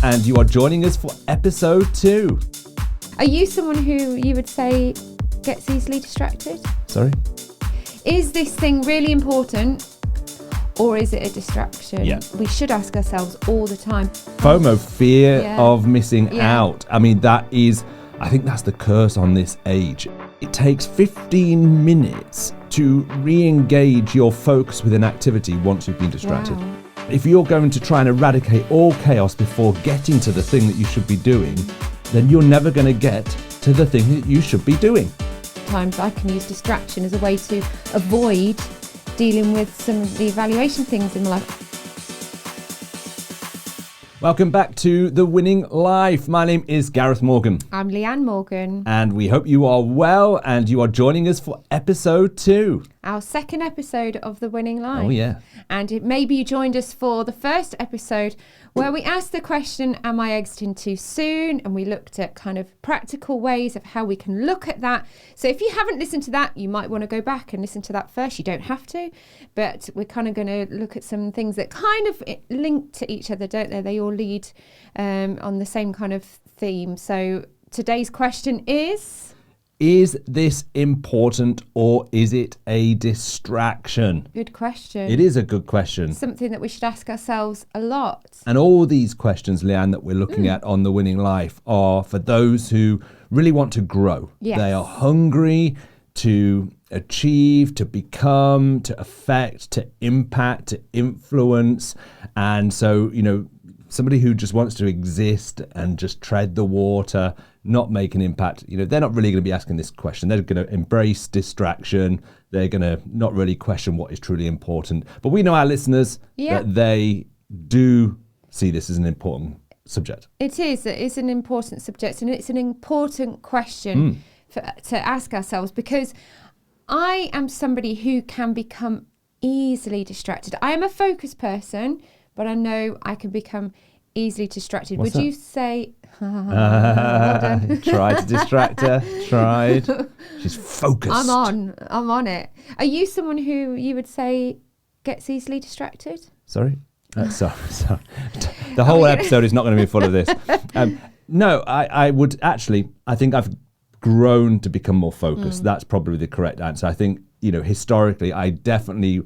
and you are joining us for episode 2. Are you someone who you would say gets easily distracted? Sorry? Is this thing really important, or is it a distraction? Yeah. We should ask ourselves all the time. FOMO, fear Yeah. of missing Yeah. out. I mean, I think that's the curse on this age. It takes 15 minutes to re-engage your focus with an activity once you've been distracted. Wow. If you're going to try and eradicate all chaos before getting to the thing that you should be doing, then you're never going to get to the thing that you should be doing. Sometimes I can use distraction as a way to avoid dealing with some of the evaluation things in my life. Welcome back to The Winning Life. My name is Gareth Morgan. I'm Leanne Morgan. And we hope you are well and you are joining us for episode 2. Our second episode of The Winning Life. Oh, yeah. And maybe you joined us for the first episode where we asked the question, am I exiting too soon? And we looked at kind of practical ways of how we can look at that. So if you haven't listened to that, you might want to go back and listen to that first. You don't have to, but we're kind of going to look at some things that kind of link to each other, don't they? They all lead on the same kind of theme. So today's question is this important or is it a distraction? good question. It is a good question. Something that we should ask ourselves a lot. And all these questions, Leanne, that we're looking at on The Winning Life are for those who really want to grow. Yes. They are hungry to achieve, to become, to affect, to impact, to influence. And so, somebody who just wants to exist and just tread the water, not make an impact, they're not really going to be asking this question. They're going to embrace distraction. They're going to not really question what is truly important. But we know our listeners that they do see this as an important subject. It is. It's an important subject, and it's an important question to ask ourselves, because I am somebody who can become easily distracted. I am a focused person, but I know I can become easily distracted. What's Would that? you say... Well done. Tried to distract her. Tried. She's focused. I'm on it. Are you someone who you would say gets easily distracted? Sorry? Sorry. The whole episode is not going to be full of this. No, I would actually, I think I've grown to become more focused. That's probably the correct answer. I think, historically, I definitely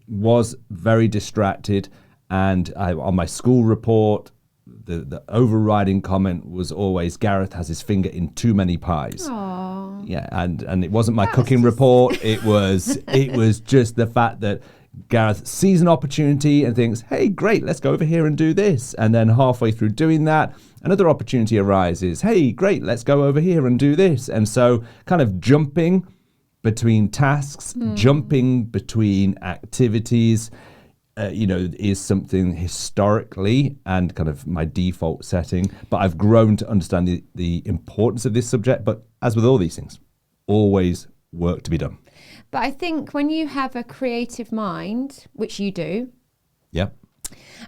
was very distracted. And on my school report, the overriding comment was always, Gareth has his finger in too many pies. Aww. Yeah, and it wasn't my cooking report. It was just the fact that Gareth sees an opportunity and thinks, hey, great, let's go over here and do this. And then halfway through doing that, another opportunity arises. Hey, great, let's go over here and do this. And so kind of jumping between tasks, jumping between activities, is something historically and kind of my default setting. But I've grown to understand the importance of this subject. But as with all these things, always work to be done. But I think when you have a creative mind, which you do, Yeah.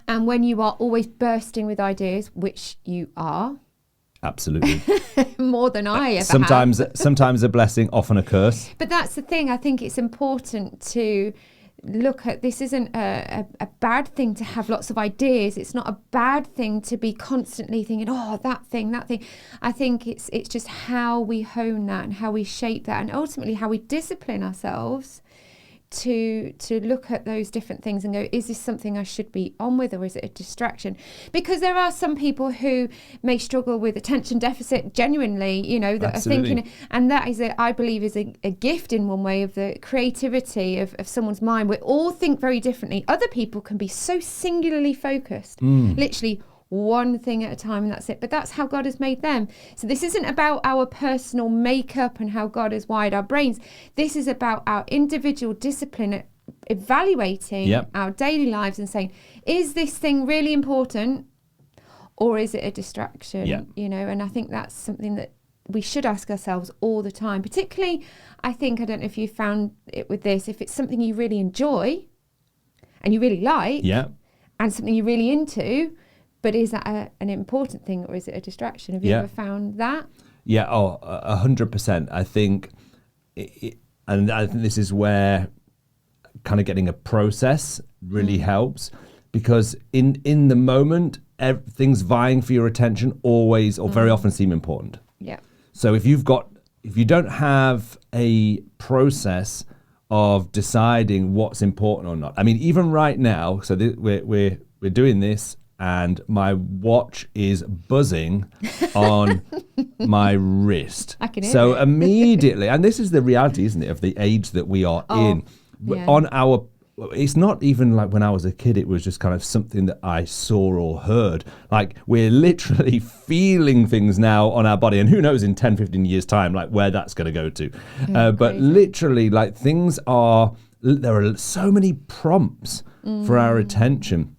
and when you are always bursting with ideas, which you are, Absolutely. more than I ever Sometimes a blessing, often a curse. But that's the thing. I think it's important to look at, this isn't a bad thing to have lots of ideas. It's not a bad thing to be constantly thinking, oh, that thing. I think it's just how we hone that and how we shape that, and ultimately how we discipline ourselves to look at those different things and go, is this something I should be on with, or is it a distraction? Because there are some people who may struggle with attention deficit genuinely, that Absolutely. are thinking, and that is, I believe, is a gift in one way of the creativity of someone's mind. We all think very differently. Other people can be so singularly focused, literally one thing at a time, and that's it. But that's how God has made them. So this isn't about our personal makeup and how God has wired our brains. This is about our individual discipline, evaluating our daily lives and saying, is this thing really important, or is it a distraction? And I think that's something that we should ask ourselves all the time. Particularly, I don't know if you found it with this, if it's something you really enjoy and you really like, and something you're really into, but is that an important thing, or is it a distraction? Have you ever found that? Yeah, 100%. I think, and I think this is where kind of getting a process really helps, because in the moment, things vying for your attention always or very often seem important. Yeah. So if you don't have a process of deciding what's important or not, I mean, even right now, so we're doing this, and my watch is buzzing on my wrist. I can hear so it. Immediately, and this is the reality, isn't it, of the age that we are in. Yeah. It's not even like when I was a kid, it was just kind of something that I saw or heard. Like, we're literally feeling things now on our body, and who knows in 10, 15 years time, like where that's going to go to. But literally, like, there are so many prompts for our attention.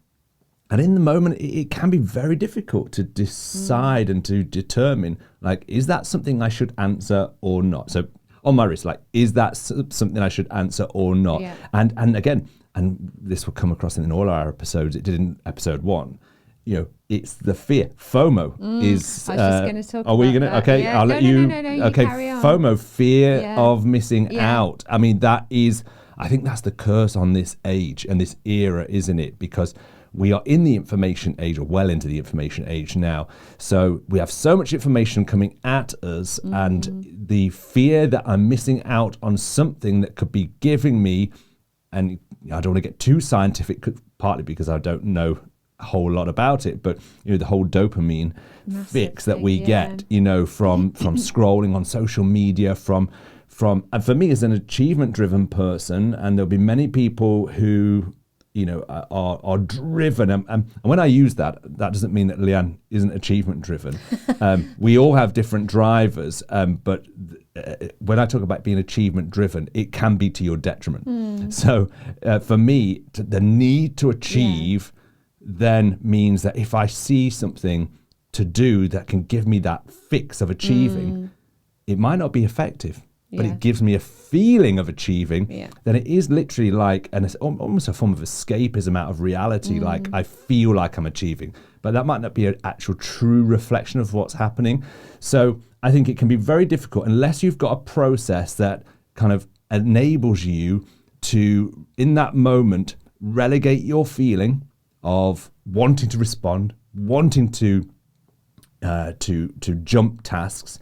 And in the moment, it can be very difficult to decide and to determine, like, is that something I should answer or not? So on my wrist, like, is that something I should answer or not? Yeah. And again, and this will come across in all our episodes, it did in episode 1, it's the fear. FOMO is... I was just going to talk are we going to... that. Okay, Yeah. I'll let you... No, you okay, carry on. FOMO, fear Yeah. of missing Yeah. out. I mean, I think that's the curse on this age and this era, isn't it? Because we are in the information age, or well into the information age now. So we have so much information coming at us, and the fear that I'm missing out on something that could be giving me, and I don't want to get too scientific, partly because I don't know a whole lot about it, but the whole dopamine fix that we get, from scrolling on social media, from and for me as an achievement driven person, and there'll be many people who are driven. And when I use that doesn't mean that Leanne isn't achievement driven. We all have different drivers, but when I talk about being achievement driven, it can be to your detriment. So for me, the need to achieve then means that if I see something to do that can give me that fix of achieving, it might not be effective, but it gives me a feeling of achieving, then it is literally like almost a form of escapism out of reality. Like, I feel like I'm achieving, but that might not be an actual true reflection of what's happening. So I think it can be very difficult unless you've got a process that kind of enables you to, in that moment, relegate your feeling of wanting to respond, wanting to jump tasks.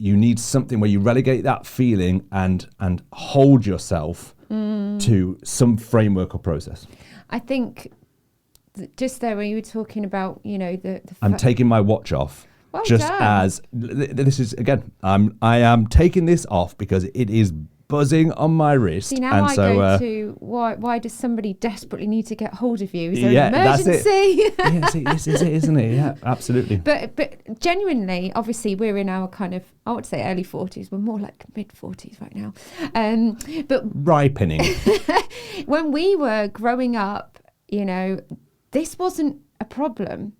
You need something where you relegate that feeling and hold yourself to some framework or process. I think just there when you were talking about, I'm taking my watch off. Well just done. As this is, again, I am taking this off because it is buzzing on my wrist. See, now I go to why does somebody desperately need to get hold of you? Is there an emergency? Yes, this is it, isn't it? Yeah, absolutely. But genuinely, obviously, we're in our kind of, I would say early 40s. We're more like mid 40s right now. But ripening. When we were growing up, this wasn't a problem.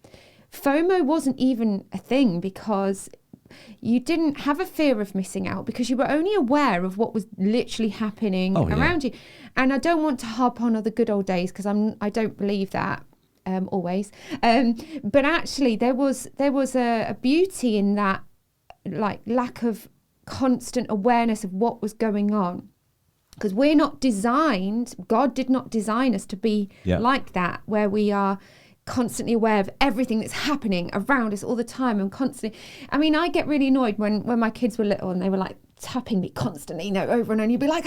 FOMO wasn't even a thing because you didn't have a fear of missing out because you were only aware of what was literally happening around you. And I don't want to harp on the good old days because I don't believe that always. But actually there was a beauty in that, like, lack of constant awareness of what was going on. Because we're not designed, God did not design us to be like that, where we are constantly aware of everything that's happening around us all the time and constantly. I mean, I get really annoyed when my kids were little and they were like tapping me constantly, over and over. You'd be like,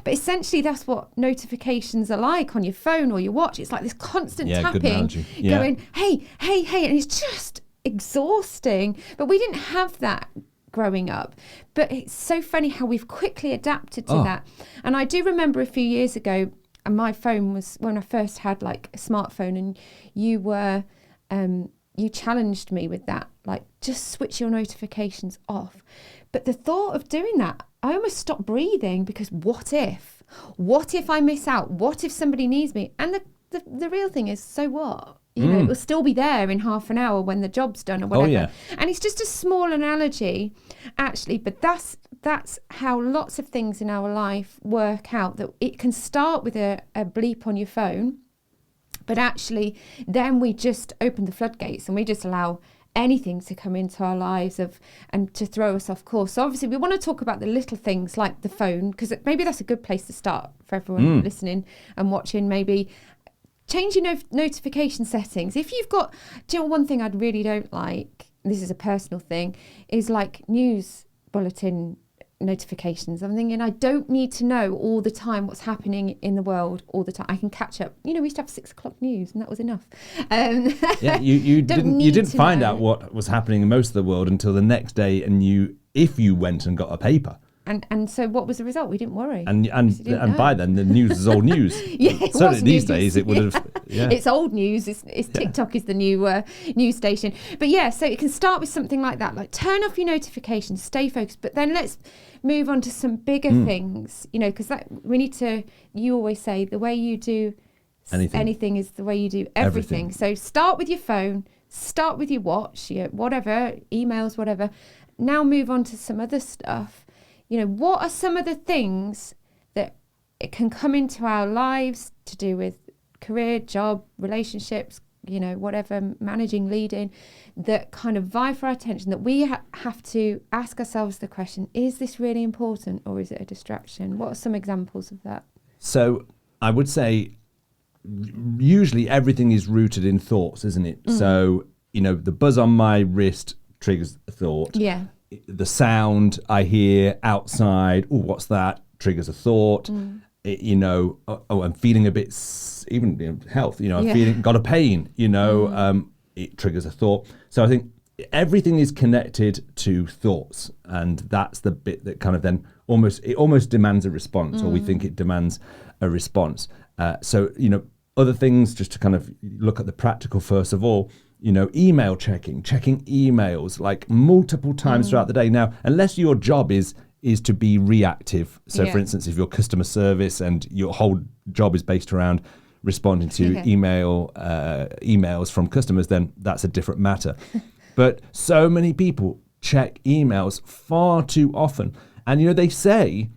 but essentially that's what notifications are like on your phone or your watch. It's like this constant tapping, going, hey, and it's just exhausting. But we didn't have that growing up. But it's so funny how we've quickly adapted to that. And I do remember a few years ago, and my phone was when I first had like a smartphone, and you were, you challenged me with that, like, just switch your notifications off. But the thought of doing that, I almost stopped breathing because what if I miss out? What if somebody needs me? And the real thing is, so what? It will still be there in half an hour when the job's done or whatever. And it's just a small analogy, actually, but that's how lots of things in our life work out, that it can start with a bleep on your phone, but actually then we just open the floodgates and we just allow anything to come into our lives and to throw us off course. So obviously we want to talk about the little things like the phone, because maybe that's a good place to start for everyone listening and watching. Maybe change your notification settings. If you've got, do you know, one thing I really don't like, this is a personal thing, is like news bulletin notifications. I'm thinking, I don't need to know all the time what's happening in the world all the time. I can catch up. You know, we used to have 6 o'clock news, and that was enough. Yeah, you didn't find out what was happening in most of the world until the next day, and if you went and got a paper. And so what was the result? We didn't worry. And by then the news is old news. Certainly these days it would have. Yeah. It's old news. It's TikTok is the new news station. But yeah, so it can start with something like that. Like turn off your notifications, stay focused. But then let's move on to some bigger things. You know, because we need to. You always say the way you do anything is the way you do everything. So start with your phone. Start with your watch. Whatever emails, whatever. Now move on to some other stuff. You know, what are some of the things that it can come into our lives to do with career, job, relationships, you know, whatever, managing, leading, that kind of vie for our attention, that we have to ask ourselves the question, is this really important or is it a distraction? What are some examples of that? So I would say usually everything is rooted in thoughts, isn't it? So, you know, the buzz on my wrist triggers a thought. Yeah. The sound I hear outside, oh, what's that? Triggers a thought. I'm feeling a bit, even health, I'm feeling, got a pain, it triggers a thought. So I think everything is connected to thoughts. And that's the bit that kind of then almost demands a response, or we think it demands a response. So, other things, just to kind of look at the practical first of all, email checking emails like multiple times throughout the day. Now, unless your job is to be reactive. So for instance, if you're customer service and your whole job is based around responding to emails from customers, then that's a different matter. But so many people check emails far too often. And, they say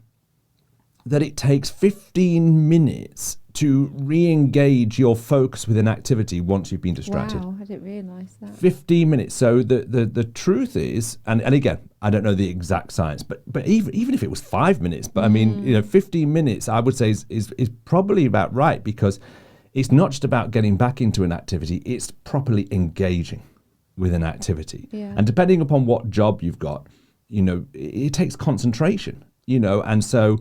that it takes 15 minutes to re-engage your focus with an activity once you've been distracted. Wow, I didn't realise that. 15 minutes. So the truth is, and again, I don't know the exact science, but even if it was 5 minutes, but I mean, 15 minutes, I would say is probably about right, because it's not just about getting back into an activity, it's properly engaging with an activity. Yeah. And depending upon what job you've got, it takes concentration, and so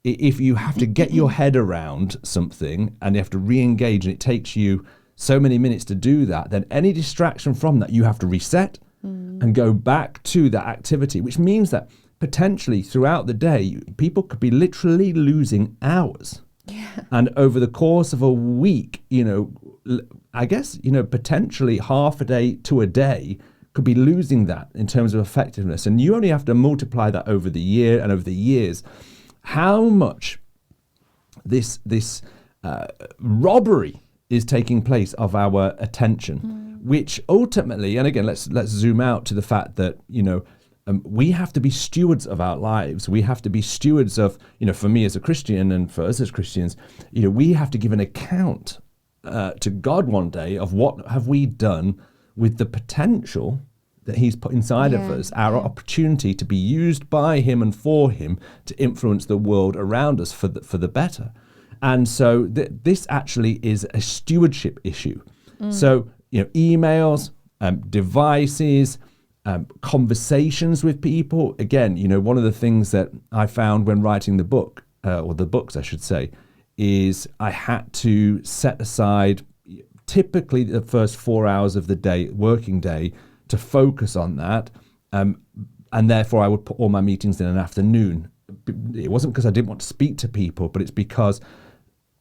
if you have to get your head around something and you have to re-engage and it takes you so many minutes to do that, then any distraction from that, you have to reset and go back to that activity, which means that potentially throughout the day, people could be literally losing hours. Yeah. And over the course of a week, I guess, potentially half a day to a day could be losing that in terms of effectiveness. And you only have to multiply that over the year and over the years. How much this robbery is taking place of our attention, which ultimately, and again, let's zoom out to the fact that we have to be stewards of our lives. We have to be stewards of, for me as a Christian and for us as Christians, we have to give an account to God one day of what have we done with the potential that he's put inside of us, our opportunity to be used by him and for him to influence the world around us for the better. And so this actually is a stewardship issue. So, emails, devices, conversations with people. Again, one of the things that I found when writing the book, or the books, I should say, is I had to set aside typically the first 4 hours of the day, working day, to focus on that, and therefore I would put all my meetings in an afternoon. It wasn't because I didn't want to speak to people, but it's because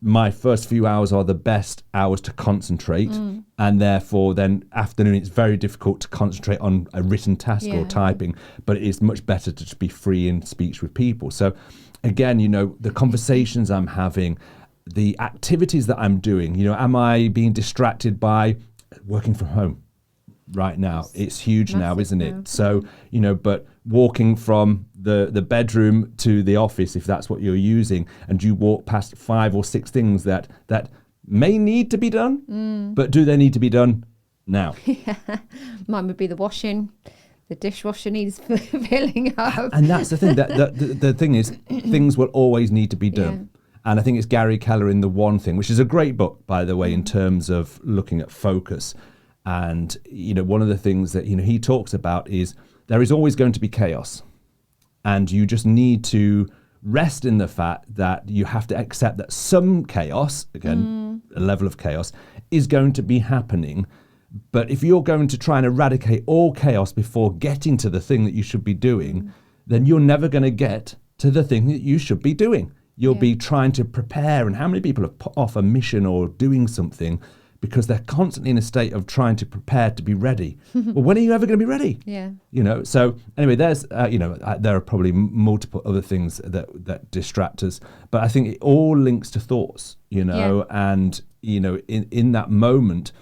my first few hours are the best hours to concentrate, and therefore then afternoon it's very difficult to concentrate on a written task or typing, but it is much better to just be free in speech with people. So again, the conversations I'm having, the activities that I'm doing, am I being distracted by working from home? Right now, it's huge now, isn't it? So, but walking from the bedroom to the office, if that's what you're using, and you walk past 5 or 6 things that may need to be done, but do they need to be done now? Mine would be the washing. The dishwasher needs filling up. And that's the thing. That the thing is, things will always need to be done. And I think it's Gary Keller in The One Thing, which is a great book, by the way, in terms of looking at focus. And, one of the things that, he talks about is there is always going to be chaos. And you just need to rest in the fact that you have to accept that some chaos, again, a level of chaos, is going to be happening. But if you're going to try and eradicate all chaos before getting to the thing that you should be doing, then you're never going to get to the thing that you should be doing. You'll be trying to prepare. And how many people have put off a mission or doing something because they're constantly in a state of trying to prepare to be ready? Well, when are you ever going to be ready? Yeah. So anyway, there's, there are probably multiple other things that distract us, but I think it all links to thoughts, and, in that moment,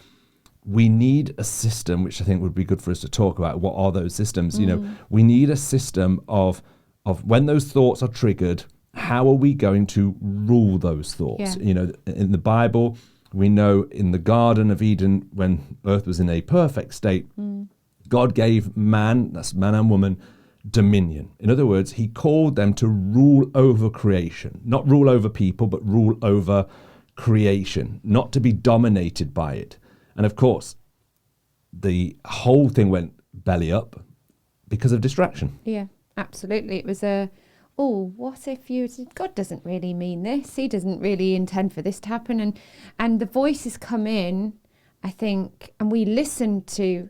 we need a system, which I think would be good for us to talk about. What are those systems? We need a system of when those thoughts are triggered, how are we going to rule those thoughts? Yeah. In the Bible, we know in the Garden of Eden, when earth was in a perfect state, God gave man, that's man and woman, dominion. In other words, he called them to rule over creation, not rule over people, but rule over creation, not to be dominated by it. And of course, the whole thing went belly up because of distraction. Yeah, absolutely. It was what if God doesn't really mean this? He doesn't really intend for this to happen. And the voices come in, I think, and we listen to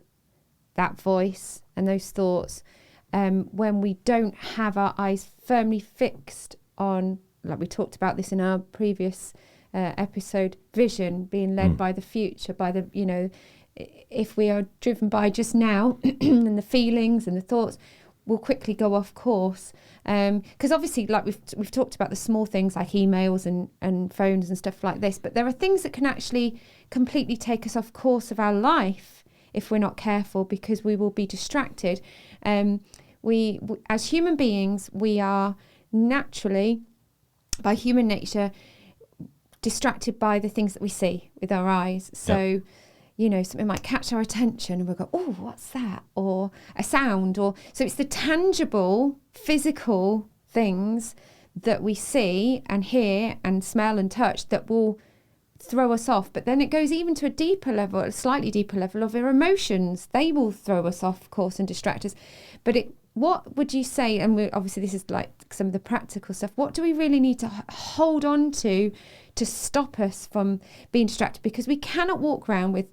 that voice and those thoughts when we don't have our eyes firmly fixed on, like we talked about this in our previous episode, vision, being led by the future, by the, if we are driven by just now and the feelings and the thoughts, we'll quickly go off course. Because obviously, like we've talked about the small things like emails and phones and stuff like this, but there are things that can actually completely take us off course of our life if we're not careful, because we will be distracted. We as human beings, we are naturally, by human nature, distracted by the things that we see with our eyes. So, something might catch our attention and we'll go, oh, what's that? Or a sound. So it's the tangible, physical things that we see and hear and smell and touch that will throw us off. But then it goes even to a deeper level, a slightly deeper level of our emotions. They will throw us off course and distract us. But what would you say, and obviously this is like some of the practical stuff, what do we really need to hold on to stop us from being distracted? Because we cannot walk around with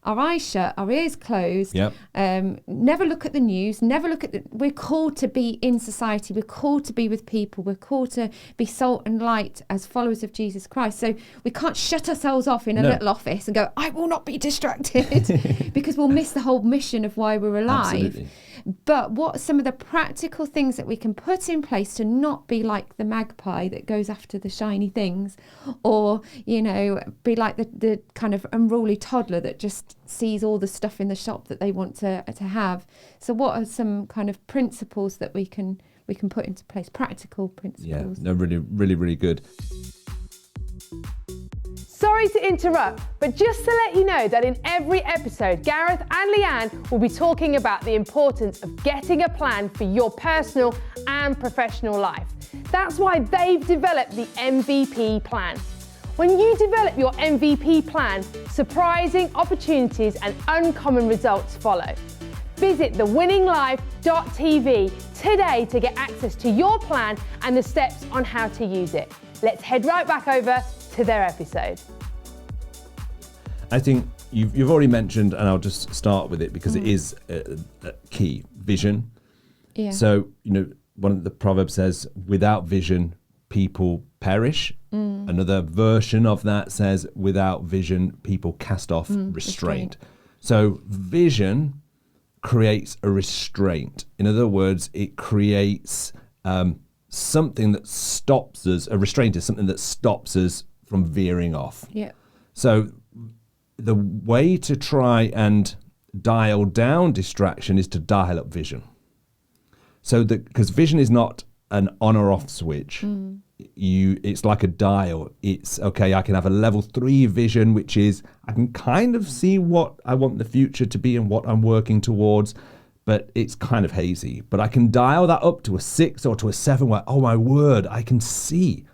our eyes shut, our ears closed, never look at the news, we're called to be in society, we're called to be with people, we're called to be salt and light as followers of Jesus Christ. So we can't shut ourselves off in a little office and go, I will not be distracted, because we'll miss the whole mission of why we're alive. Absolutely. But what are some of the practical things that we can put in place to not be like the magpie that goes after the shiny things, or, be like the kind of unruly toddler that just sees all the stuff in the shop that they want to have? So what are some kind of principles that we can put into place, practical principles? Yeah, no, really, really, really good. Sorry to interrupt, but just to let you know that in every episode, Gareth and Leanne will be talking about the importance of getting a plan for your personal and professional life. That's why they've developed the MVP plan. When you develop your MVP plan, surprising opportunities and uncommon results follow. Visit thewinninglife.tv today to get access to your plan and the steps on how to use it. Let's head right back over to their episode. I think you've already mentioned, and I'll just start with it because it is a key, vision. Yeah. So, one of the Proverbs says, without vision, people perish. Another version of that says, without vision, people cast off restraint. So vision creates a restraint. In other words, it creates something that stops us. A restraint is something that stops us from veering off. Yeah. So the way to try and dial down distraction is to dial up vision. So because vision is not an on or off switch. It's like a dial. It's okay, I can have a level 3 vision, which is I can kind of see what I want the future to be and what I'm working towards, but it's kind of hazy. But I can dial that up to a 6 or to a 7 where, oh my word, I can see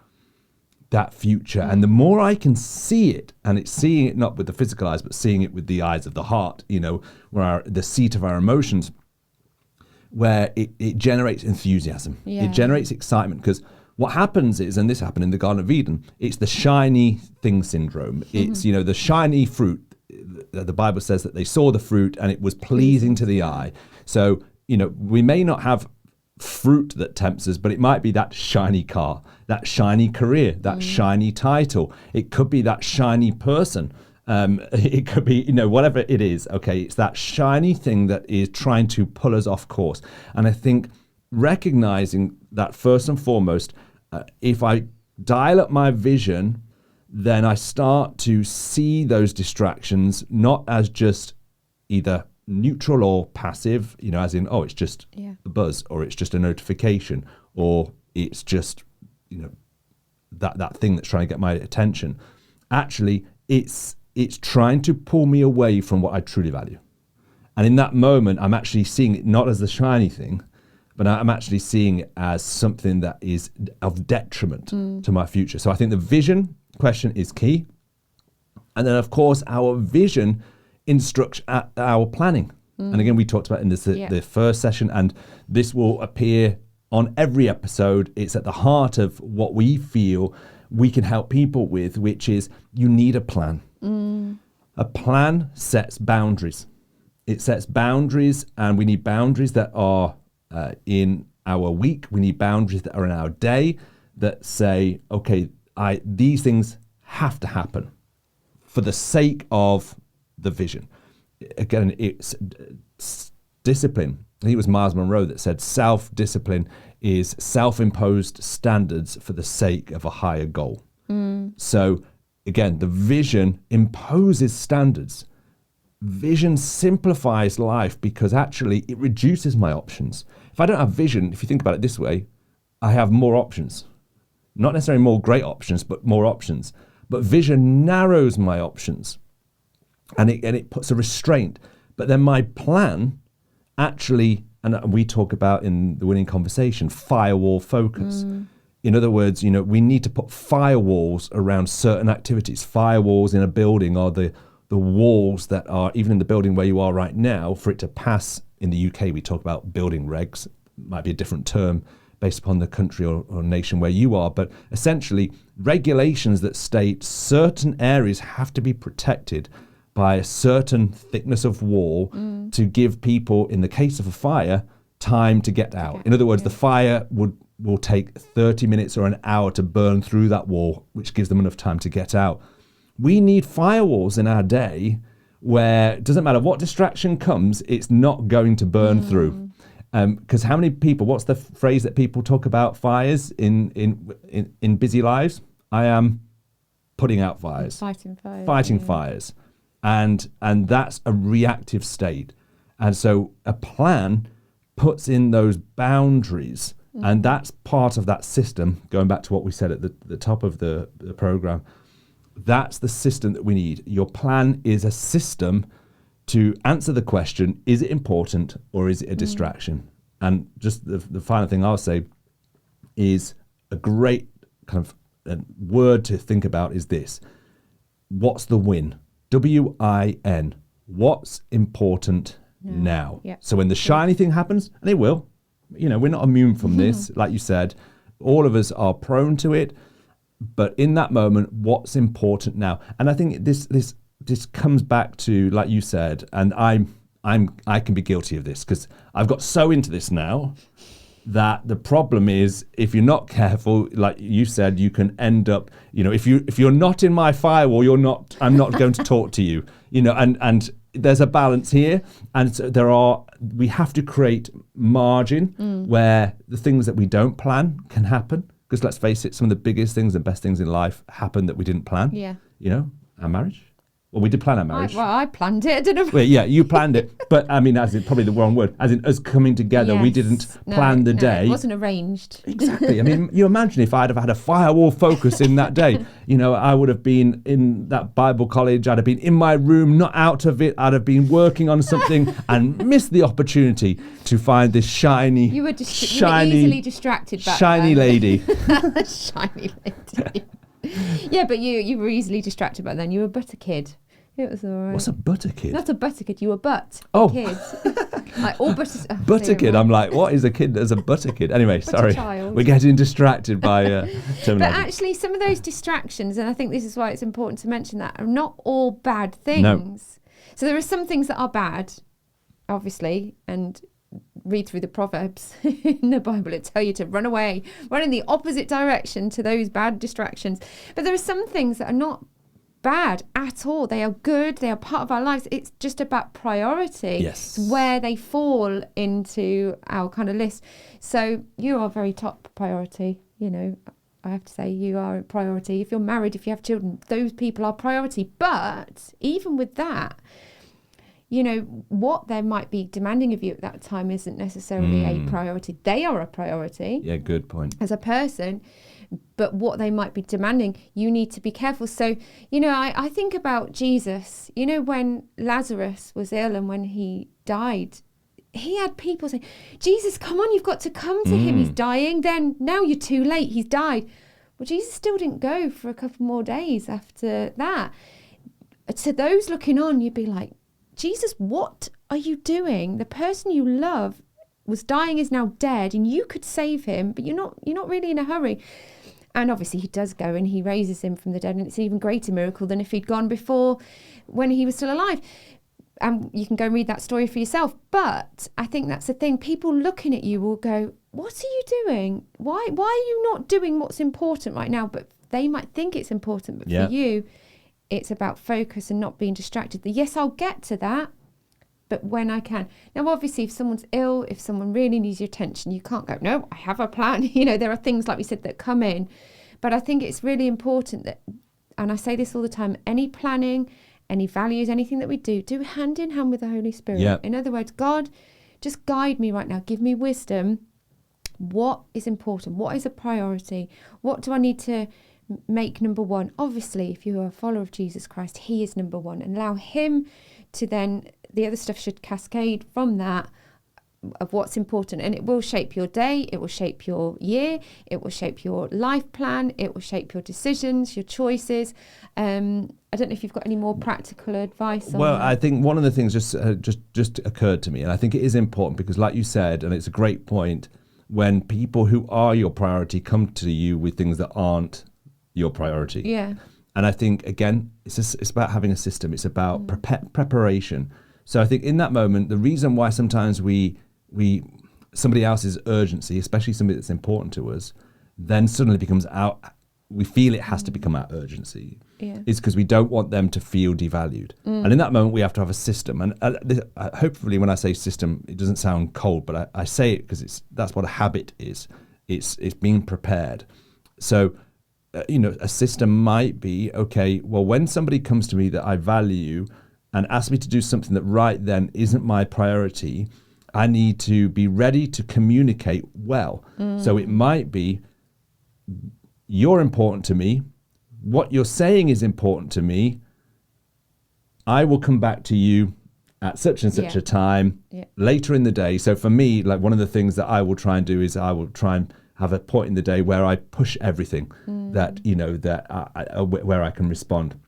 that future. And the more I can see it, and it's seeing it not with the physical eyes, but seeing it with the eyes of the heart, where the seat of our emotions, where it generates enthusiasm. Yeah. It generates excitement, because what happens is, and this happened in the Garden of Eden, it's the shiny thing syndrome. It's, the shiny fruit. The Bible says that they saw the fruit and it was pleasing to the eye. So, we may not have fruit that tempts us, but it might be that shiny car, that shiny career, that shiny title. It could be that shiny person. It could be, whatever it is. Okay, it's that shiny thing that is trying to pull us off course. And I think recognizing that, first and foremost, if I dial up my vision, then I start to see those distractions not as just either neutral or passive, as in, it's just a buzz, or it's just a notification, or it's just, that thing that's trying to get my attention. Actually, it's trying to pull me away from what I truly value. And in that moment, I'm actually seeing it not as the shiny thing, but I'm actually seeing it as something that is of detriment to my future. So I think the vision question is key. And then, of course, our vision instructs our planning. And again, we talked about in the first session, and this will appear on every episode. It's at the heart of what we feel we can help people with, which is you need a plan. A plan sets boundaries. It sets boundaries, and we need boundaries that are in our week. We need boundaries that are in our day that say, okay, these things have to happen for the sake of the vision. Again, it's discipline. I think it was Miles Monroe that said self-discipline is self-imposed standards for the sake of a higher goal. So again, the vision imposes standards. Vision simplifies life because actually it reduces my options. If I don't have vision, if you think about it this way, I have more options. Not necessarily more great options, but more options. But vision narrows my options, and it puts a restraint. But then my plan actually, and we talk about in the Winning Conversation, firewall focus. In other words, we need to put firewalls around certain activities. Firewalls in a building are the walls that are, even in the building where you are right now, for it to pass. In the UK, we talk about building regs. Might be a different term based upon the country or nation where you are. But essentially, regulations that state certain areas have to be protected by a certain thickness of wall to give people, in the case of a fire, time to get out. In other words, the fire will take 30 minutes or an hour to burn through that wall, which gives them enough time to get out. We need firewalls in our day where it doesn't matter what distraction comes, it's not going to burn through. Because how many people, what's the phrase that people talk about fires in busy lives? I am putting out fires. Fighting fires. And that's a reactive state. And so a plan puts in those boundaries. And that's part of that system, going back to what we said at the top of the program. That's the system that we need. Your plan is a system to answer the question, is it important or is it a distraction? And just the final thing I'll say is a great kind of word to think about is this. What's the win? WIN. What's important now? Yep. So when the shiny thing happens, and it will, we're not immune from this. Like you said, all of us are prone to it. But in that moment, what's important now? And I think this comes back to, like you said, and I can be guilty of this because I've got so into this now that the problem is if you're not careful, like you said, you can end up, if you're not in my firewall, I'm not going to talk to you, and there's a balance here. And so we have to create margin where the things that we don't plan can happen. Because let's face it, some of the biggest things and best things in life happen that we didn't plan. Yeah. Our marriage. Well, we did plan our marriage. I planned it. I don't know. Well, yeah, you planned it. But I mean, as in probably the wrong word, as in us coming together, we didn't plan the day. It wasn't arranged. Exactly. I mean, you imagine if I'd have had a firewall focus in that day, I would have been in that Bible college. I'd have been in my room, not out of it. I'd have been working on something and missed the opportunity to find this shiny, you were easily distracted back shiny then. lady. Shiny lady. Yeah, but you were easily distracted by then. You were but a kid. It was all right. What's a butter kid? Not a butter kid. You were but Oh. kid. Like all butter. Butter kid. I'm like, what is a kid as a butter kid? Anyway, sorry. child. We're getting distracted by terminology. But actually, some of those distractions, and I think this is why it's important to mention that, are not all bad things. No. So there are some things that are bad, obviously, and read through the Proverbs in the Bible. It tell you to run away, run in the opposite direction to those bad distractions. But there are some things that are not bad at all. They are good. They are part of our lives. It's just about priority. Yes. It's where they fall into our kind of list. So you are very top priority. You know, I have to say you are a priority. If you're married, if you have children, those people are priority. But even with that, you know, what they might be demanding of you at that time isn't necessarily a priority. They are a priority. Yeah, good point. As a person, but what they might be demanding, you need to be careful. So, you know, I think about Jesus, you know, when Lazarus was ill and when he died, he had people saying, Jesus, come on, you've got to come to him. He's dying. Then now you're too late. He's died. Well, Jesus still didn't go for a couple more days after that. To those looking on, you'd be like, Jesus, what are you doing? The person you love was dying, is now dead, and you could save him, but you're not really in a hurry. And obviously he does go and he raises him from the dead, and it's an even greater miracle than if he'd gone before when he was still alive. And you can go and read that story for yourself. But I think that's the thing. People looking at you will go, what are you doing? Why are you not doing what's important right now? But they might think it's important, but for you, it's about focus and not being distracted. Yes, I'll get to that, but when I can. Now, obviously, if someone's ill, if someone really needs your attention, you can't go, no, I have a plan. You know, there are things, like we said, that come in. But I think it's really important that, and I say this all the time, any planning, any values, anything that we do hand in hand with the Holy Spirit. Yeah. In other words, God, just guide me right now. Give me wisdom. What is important? What is a priority? What do I need to make number one? Obviously, if you are a follower of Jesus Christ, he is number one, and allow him to then, the other stuff should cascade from that, of what's important. And it will shape your day, it will shape your year, it will shape your life plan, it will shape your decisions, your choices. I don't know if you've got any more practical advice on that. I think one of the things just occurred to me, and I think it is important because, like you said, and it's a great point, when people who are your priority come to you with things that aren't your priority. Yeah. And I think, again, it's about having a system. It's about preparation. So I think in that moment, the reason why sometimes somebody else's urgency, especially somebody that's important to us, then suddenly becomes we feel it has to become our urgency, is because we don't want them to feel devalued. And in that moment, we have to have a system. And hopefully when I say system, it doesn't sound cold, but I say it because that's what a habit is. It's being prepared. So, a system might be, okay, well, when somebody comes to me that I value and asks me to do something that right then isn't my priority, I need to be ready to communicate well. So it might be, you're important to me. What you're saying is important to me. I will come back to you at such and such a time later in the day. So for me, like one of the things that I will try and do is I will try and have a point in the day where I push everything that, where I can respond.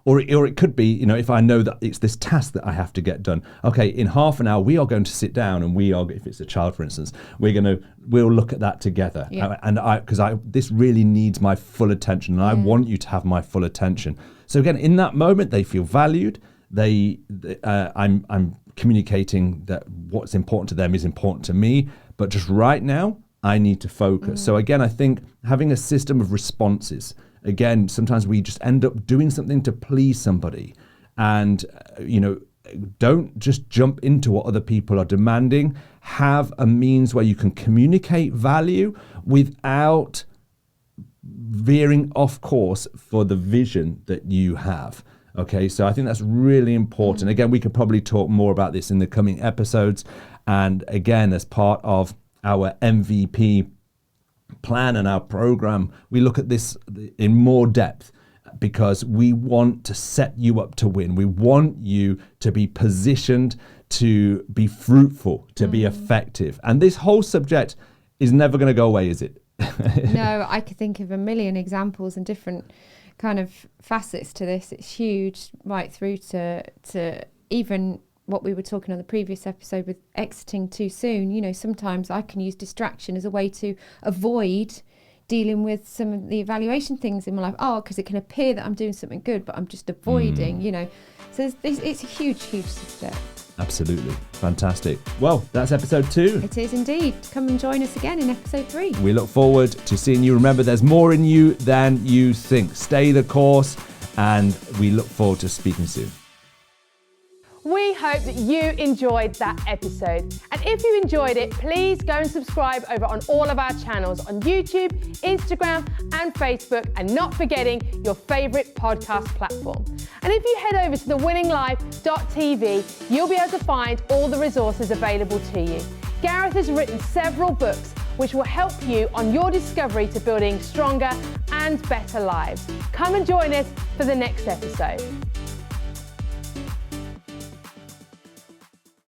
Or it could be, if I know that it's this task that I have to get done. Okay, in half an hour, we are going to sit down and if it's a child, for instance, we'll look at that together. Because this really needs my full attention, and I want you to have my full attention. So again, in that moment, they feel valued. I'm communicating that what's important to them is important to me, but just right now, I need to focus. So again, I think having a system of responses. Again, sometimes we just end up doing something to please somebody, and don't just jump into what other people are demanding. Have a means where you can communicate value without veering off course for the vision that you have. Okay, so I think that's really important. Again, we could probably talk more about this in the coming episodes. And again, as part of our MVP plan and our program, we look at this in more depth because we want to set you up to win. We want you to be positioned to be fruitful, to be effective. And this whole subject is never going to go away, is it? No, I could think of a million examples and different kind of facets to this. It's huge, right through to even what we were talking on the previous episode with exiting too soon. You know, sometimes I can use distraction as a way to avoid dealing with some of the evaluation things in my life. Oh, because it can appear that I'm doing something good, but I'm just avoiding, you know. So it's a huge, huge subject. Absolutely. Fantastic. Well, that's episode 2. It is indeed. Come and join us again in episode 3. We look forward to seeing you. Remember, there's more in you than you think. Stay the course, and we look forward to speaking soon. We hope that you enjoyed that episode. And if you enjoyed it, please go and subscribe over on all of our channels on YouTube, Instagram and Facebook, and not forgetting your favourite podcast platform. And if you head over to thewinninglife.tv, you'll be able to find all the resources available to you. Gareth has written several books which will help you on your discovery to building stronger and better lives. Come and join us for the next episode.